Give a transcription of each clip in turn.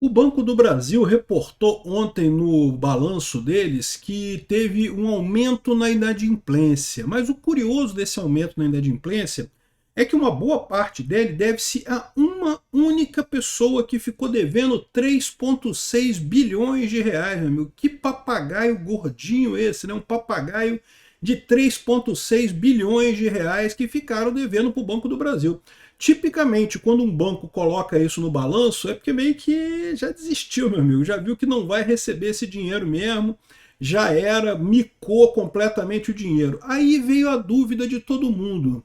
O Banco do Brasil reportou ontem no balanço deles que teve um aumento na inadimplência, mas o curioso desse aumento na inadimplência é que uma boa parte dele deve-se a uma única pessoa que ficou devendo 3,6 bilhões de reais, meu amigo. Que papagaio gordinho esse, né? Um papagaio de 3,6 bilhões de reais que ficaram devendo para o Banco do Brasil. Tipicamente, quando um banco coloca isso no balanço, é porque meio que já desistiu, meu amigo, já viu que não vai receber esse dinheiro mesmo, já era, micou completamente o dinheiro. Aí veio a dúvida de todo mundo.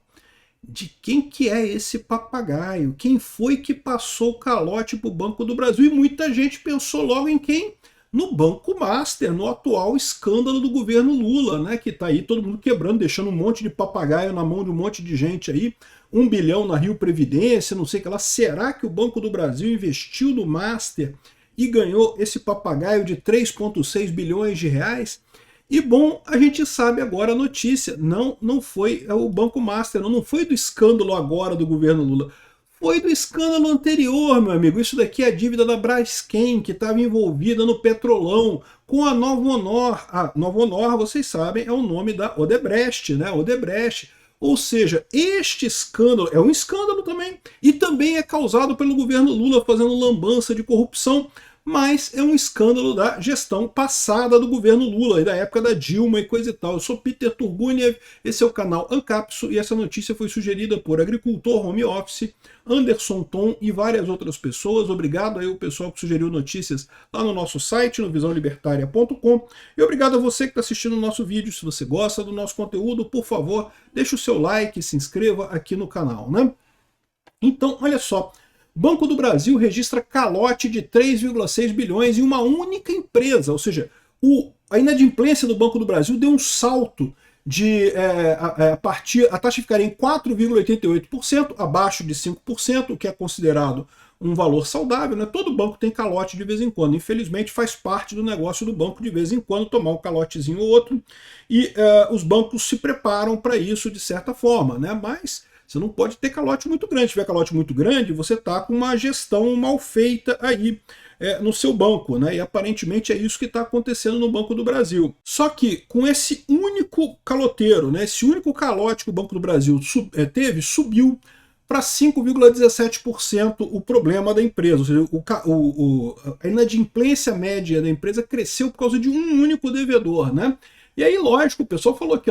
De quem que é esse papagaio? Quem foi que passou o calote para o Banco do Brasil? E muita gente pensou logo em quem? No Banco Master, no atual escândalo do governo Lula, né? Que está aí todo mundo quebrando, deixando um monte de papagaio na mão de um monte de gente aí. 1 bilhão na Rio Previdência, não sei o que lá. Será que o Banco do Brasil investiu no Master e ganhou esse papagaio de 3,6 bilhões de reais? E bom, a gente sabe agora a notícia. Não foi o Banco Master, não foi do escândalo agora do governo Lula. Foi do escândalo anterior, meu amigo. Isso daqui é a dívida da Braskem, que estava envolvida no Petrolão, com a Nova Honor. A Nova Honor, vocês sabem, é o nome da Odebrecht, né? Odebrecht. Ou seja, este escândalo é um escândalo também, e também é causado pelo governo Lula fazendo lambança de corrupção, mas é um escândalo da gestão passada do governo Lula, e da época da Dilma e coisa e tal. Eu sou Peter Turguniev, esse é o canal Ancapso, e essa notícia foi sugerida por Agricultor Home Office, Anderson Tom e várias outras pessoas. Obrigado aí ao pessoal que sugeriu notícias lá no nosso site, no visãolibertaria.com, e obrigado a você que está assistindo o nosso vídeo. Se você gosta do nosso conteúdo, por favor, deixe o seu like e se inscreva aqui no canal, né? Então, olha só, Banco do Brasil registra calote de 3,6 bilhões em uma única empresa, ou seja, a inadimplência do Banco do Brasil deu um salto de a taxa ficaria em 4,88%, abaixo de 5%, o que é considerado um valor saudável, né? Todo banco tem calote de vez em quando, infelizmente faz parte do negócio do banco de vez em quando tomar um calotezinho ou outro, e os bancos se preparam para isso de certa forma, né? Mas você não pode ter calote muito grande. Se tiver calote muito grande, você está com uma gestão mal feita aí no seu banco, né? E aparentemente é isso que está acontecendo no Banco do Brasil. Só que com esse único caloteiro, né, esse único calote que o Banco do Brasil teve, subiu para 5,17% o problema da empresa. Ou seja, a inadimplência média da empresa cresceu por causa de um único devedor, né? E aí, lógico, o pessoal falou que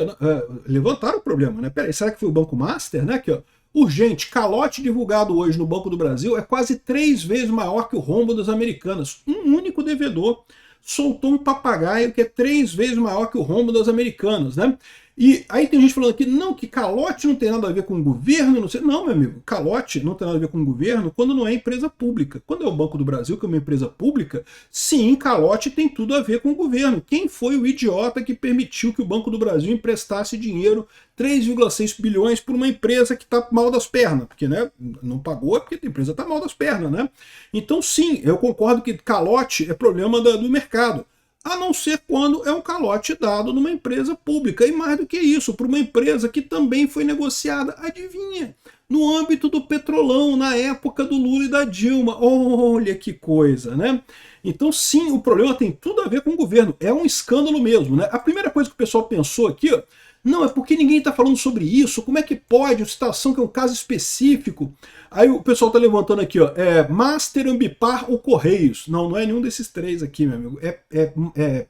levantaram o problema, né? Peraí, será que foi o Banco Master, né? Aqui, ó, urgente, calote divulgado hoje no Banco do Brasil é quase 3 vezes maior que o rombo das Americanas. Um único devedor soltou um papagaio que é 3 vezes maior que o rombo das Americanas, né? E aí tem gente falando aqui, não, que calote não tem nada a ver com o governo, não sei. Não, meu amigo, calote não tem nada a ver com o governo quando não é empresa pública. Quando é o Banco do Brasil, que é uma empresa pública, sim, calote tem tudo a ver com o governo. Quem foi o idiota que permitiu que o Banco do Brasil emprestasse dinheiro, 3,6 bilhões, por uma empresa que está mal das pernas? Porque, né, não pagou é porque a empresa está mal das pernas, né? Então, sim, eu concordo que calote é problema do mercado. A não ser quando é um calote dado numa empresa pública. E mais do que isso, para uma empresa que também foi negociada, adivinha, no âmbito do Petrolão, na época do Lula e da Dilma. Olha que coisa, né? Então, sim, o problema tem tudo a ver com o governo. É um escândalo mesmo, né? A primeira coisa que o pessoal pensou aqui, ó, não, é porque ninguém está falando sobre isso, como é que pode, uma situação que é um caso específico. Aí o pessoal está levantando aqui, ó, Master, Ambipar ou Correios. Não, não é nenhum desses três aqui, meu amigo. É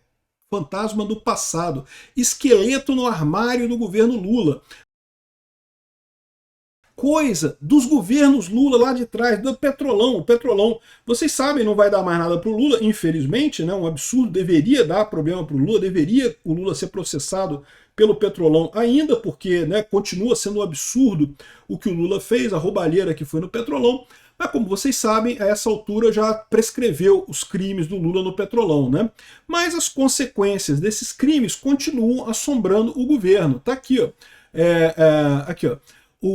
fantasma do passado. Esqueleto no armário do governo Lula. Coisa dos governos Lula lá de trás, do Petrolão. O Petrolão, vocês sabem, não vai dar mais nada para o Lula, infelizmente, né? Um absurdo, deveria dar problema para o Lula, deveria o Lula ser processado pelo Petrolão ainda, porque, né, continua sendo um absurdo o que o Lula fez, a roubalheira que foi no Petrolão. Mas como vocês sabem, a essa altura já prescreveu os crimes do Lula no Petrolão, né? Mas as consequências desses crimes continuam assombrando o governo. Tá aqui, ó. Aqui, ó.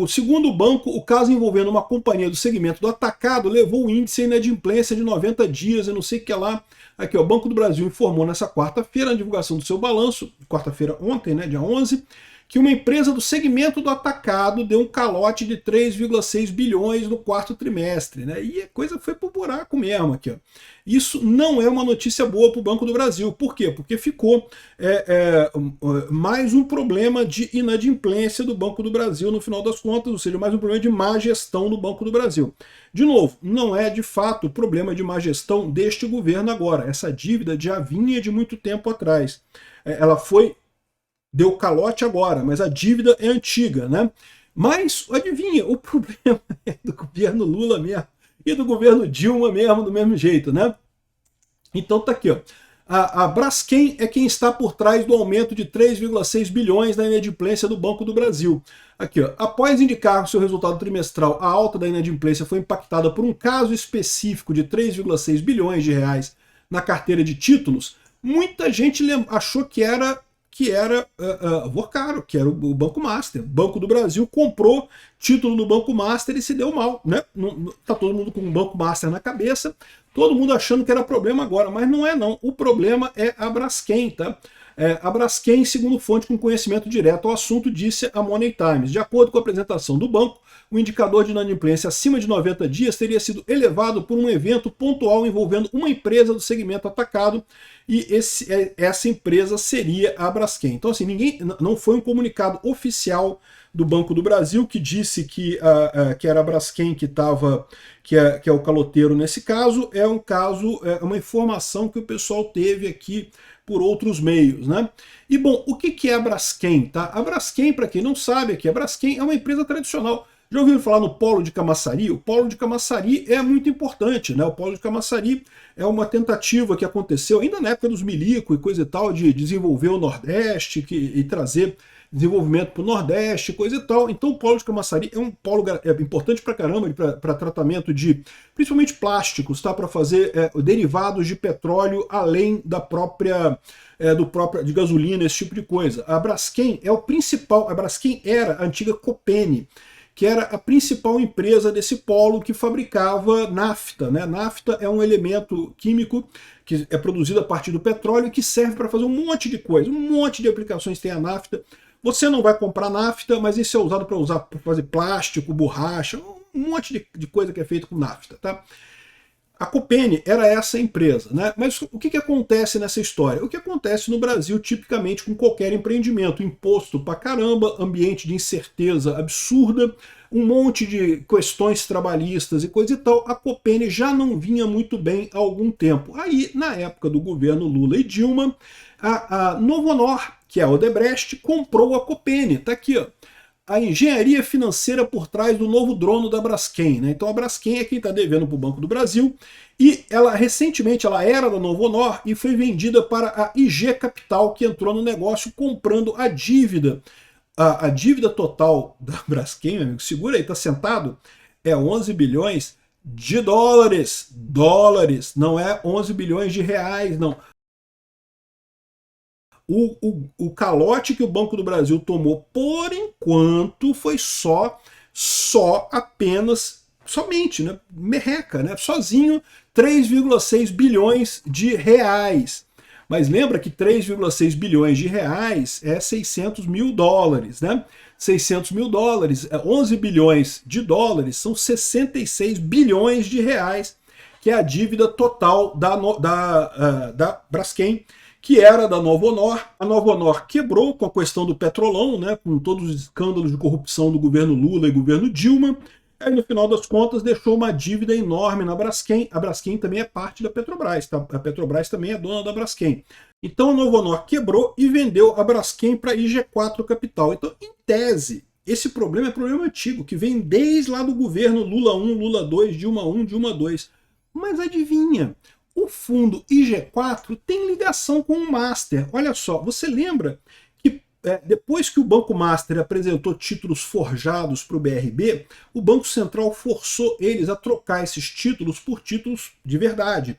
Segundo o banco, o caso envolvendo uma companhia do segmento do atacado levou o índice de inadimplência de 90 dias e não sei o que lá. Aqui, ó, o Banco do Brasil informou nessa quarta-feira, na divulgação do seu balanço, quarta-feira ontem, né, dia 11, que uma empresa do segmento do atacado deu um calote de 3,6 bilhões no quarto trimestre, né? E a coisa foi pro buraco mesmo aqui, ó. Isso não é uma notícia boa para o Banco do Brasil. Por quê? Porque ficou mais um problema de inadimplência do Banco do Brasil no final das contas, ou seja, mais um problema de má gestão do Banco do Brasil. De novo, não é de fato problema de má gestão deste governo agora. Essa dívida já vinha de muito tempo atrás. Ela deu calote agora, mas a dívida é antiga, né? Mas, adivinha, o problema é do governo Lula mesmo e do governo Dilma mesmo, do mesmo jeito, né? Então tá aqui, ó. A Braskem é quem está por trás do aumento de 3,6 bilhões na inadimplência do Banco do Brasil. Aqui, ó. Após indicar seu resultado trimestral, a alta da inadimplência foi impactada por um caso específico de 3,6 bilhões de reais na carteira de títulos. Muita gente achou que era Vocaro, que era o Banco Master. O Banco do Brasil comprou título do Banco Master e se deu mal, né? Tá todo mundo com o Banco Master na cabeça, todo mundo achando que era problema agora, mas não é não. O problema é a Braskem, tá? A Braskem, segundo fonte com conhecimento direto ao assunto, disse a Money Times. De acordo com a apresentação do banco, o indicador de inadimplência acima de 90 dias teria sido elevado por um evento pontual envolvendo uma empresa do segmento atacado, e essa empresa seria a Braskem. Então, assim, não foi um comunicado oficial do Banco do Brasil que disse que era a Braskem que é o caloteiro nesse caso. É uma informação que o pessoal teve aqui por outros meios, né? E bom, o que é a Braskem, tá? A Braskem, para quem não sabe aqui, a Braskem é uma empresa tradicional. Já ouviram falar no Polo de Camaçari? O Polo de Camaçari é muito importante, né? O Polo de Camaçari é uma tentativa que aconteceu ainda na época dos milico e coisa e tal, de desenvolver o Nordeste e trazer desenvolvimento para o Nordeste, coisa e tal. Então o Polo de Camaçari é um polo importante para caramba para tratamento de, principalmente plásticos, tá? Para fazer derivados de petróleo além da própria de gasolina, esse tipo de coisa. A Braskem é o principal, a Braskem era a antiga Copene, que era a principal empresa desse polo que fabricava nafta, né? Nafta é um elemento químico que é produzido a partir do petróleo e que serve para fazer um monte de coisa, um monte de aplicações tem a nafta. Você não vai comprar nafta, mas isso é usado para fazer plástico, borracha, um monte de coisa que é feita com nafta, tá? A Copene era essa empresa, né? Mas o que acontece nessa história? O que acontece no Brasil, tipicamente, com qualquer empreendimento? Imposto pra caramba, ambiente de incerteza absurda, um monte de questões trabalhistas e coisa e tal. A Copene já não vinha muito bem há algum tempo. Aí, na época do governo Lula e Dilma, a Novonor, que é a Odebrecht, comprou a Copene. Tá aqui, ó. A engenharia financeira por trás do novo dono da Braskem, né? Então a Braskem é quem está devendo para o Banco do Brasil, e recentemente ela era da Novonor e foi vendida para a IG Capital, que entrou no negócio comprando a dívida. A dívida total da Braskem, meu amigo, segura aí, tá sentado, é 11 bilhões de dólares. Dólares, não é 11 bilhões de reais, não. O calote que o Banco do Brasil tomou, por enquanto, foi somente, né, merreca, né, sozinho, 3,6 bilhões de reais. Mas lembra que 3,6 bilhões de reais é 600 mil dólares, né? 600 mil dólares, 11 bilhões de dólares são 66 bilhões de reais, que é a dívida total da Braskem, que era da Novonor. A Novonor quebrou com a questão do Petrolão, né, com todos os escândalos de corrupção do governo Lula e governo Dilma. Aí, no final das contas, deixou uma dívida enorme na Braskem. A Braskem também é parte da Petrobras, tá? A Petrobras também é dona da Braskem. Então a Novonor quebrou e vendeu a Braskem para a IG4 Capital. Então, em tese, esse problema é problema antigo, que vem desde lá do governo Lula 1, Lula 2, Dilma 1, Dilma 2. Mas adivinha? O fundo IG4 tem ligação com o Master. Olha só, você lembra que depois que o Banco Master apresentou títulos forjados para o BRB, o Banco Central forçou eles a trocar esses títulos por títulos de verdade.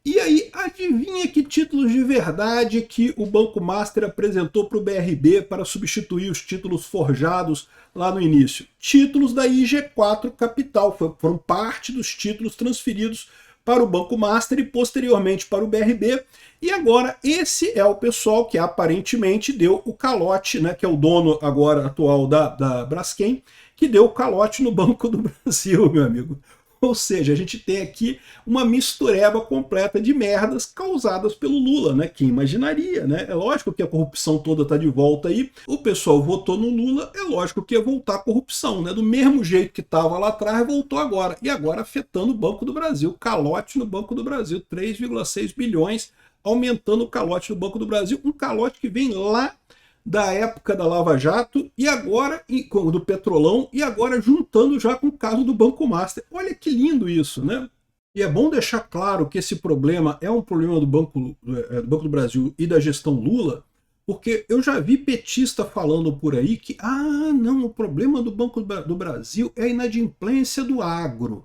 E aí, adivinha que títulos de verdade que o Banco Master apresentou para o BRB para substituir os títulos forjados lá no início? Títulos da IG4 Capital, foram parte dos títulos transferidos para o Banco Master e posteriormente para o BRB. E agora esse é o pessoal que aparentemente deu o calote, né, que é o dono agora atual da Braskem, que deu o calote no Banco do Brasil, meu amigo. Ou seja, a gente tem aqui uma mistureba completa de merdas causadas pelo Lula, né? Quem imaginaria, né? É lógico que a corrupção toda tá de volta aí. O pessoal votou no Lula, é lógico que ia voltar a corrupção, né? Do mesmo jeito que estava lá atrás, voltou agora. E agora afetando o Banco do Brasil. Calote no Banco do Brasil, 3,6 bilhões, aumentando o calote no Banco do Brasil. Um calote que vem lá da época da Lava Jato e agora do Petrolão e agora juntando já com o caso do Banco Master. Olha que lindo isso, né? E é bom deixar claro que esse problema é um problema do Banco do Brasil e da gestão Lula, porque eu já vi petista falando por aí que não, o problema do Banco do Brasil é a inadimplência do agro.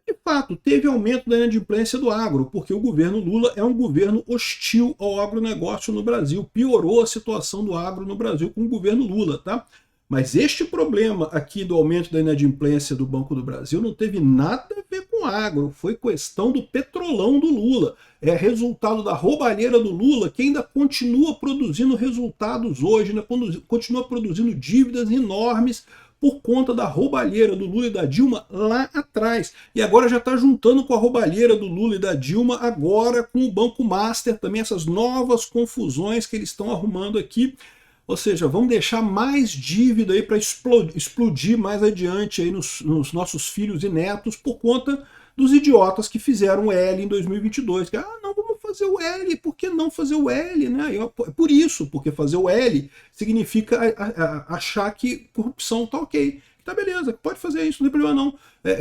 De fato, teve aumento da inadimplência do agro, porque o governo Lula é um governo hostil ao agronegócio no Brasil. Piorou a situação do agro no Brasil com o governo Lula, tá? Mas este problema aqui do aumento da inadimplência do Banco do Brasil não teve nada a ver com agro, foi questão do petrolão do Lula. É resultado da roubalheira do Lula, que ainda continua produzindo resultados hoje, ainda continua produzindo dívidas enormes por conta da roubalheira do Lula e da Dilma lá atrás. E agora já está juntando com a roubalheira do Lula e da Dilma, agora com o Banco Master, também essas novas confusões que eles estão arrumando aqui. Ou seja, vamos deixar mais dívida aí para explodir mais adiante aí nos nossos filhos e netos por conta dos idiotas que fizeram o L em 2022. Que, não, vamos fazer o L, por que não fazer o L? Né? É por isso, porque fazer o L significa achar que corrupção tá ok. Tá beleza, pode fazer isso, não tem problema não.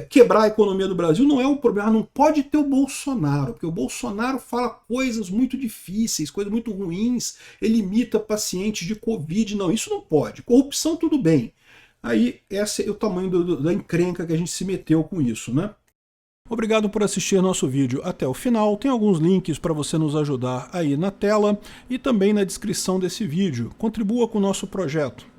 Quebrar a economia do Brasil não é um problema, não pode ter o Bolsonaro, porque o Bolsonaro fala coisas muito difíceis, coisas muito ruins, ele imita pacientes de Covid, não, isso não pode. Corrupção tudo bem. Aí esse é o tamanho da encrenca que a gente se meteu com isso, né? Obrigado por assistir nosso vídeo até o final. Tem alguns links para você nos ajudar aí na tela e também na descrição desse vídeo. Contribua com o nosso projeto.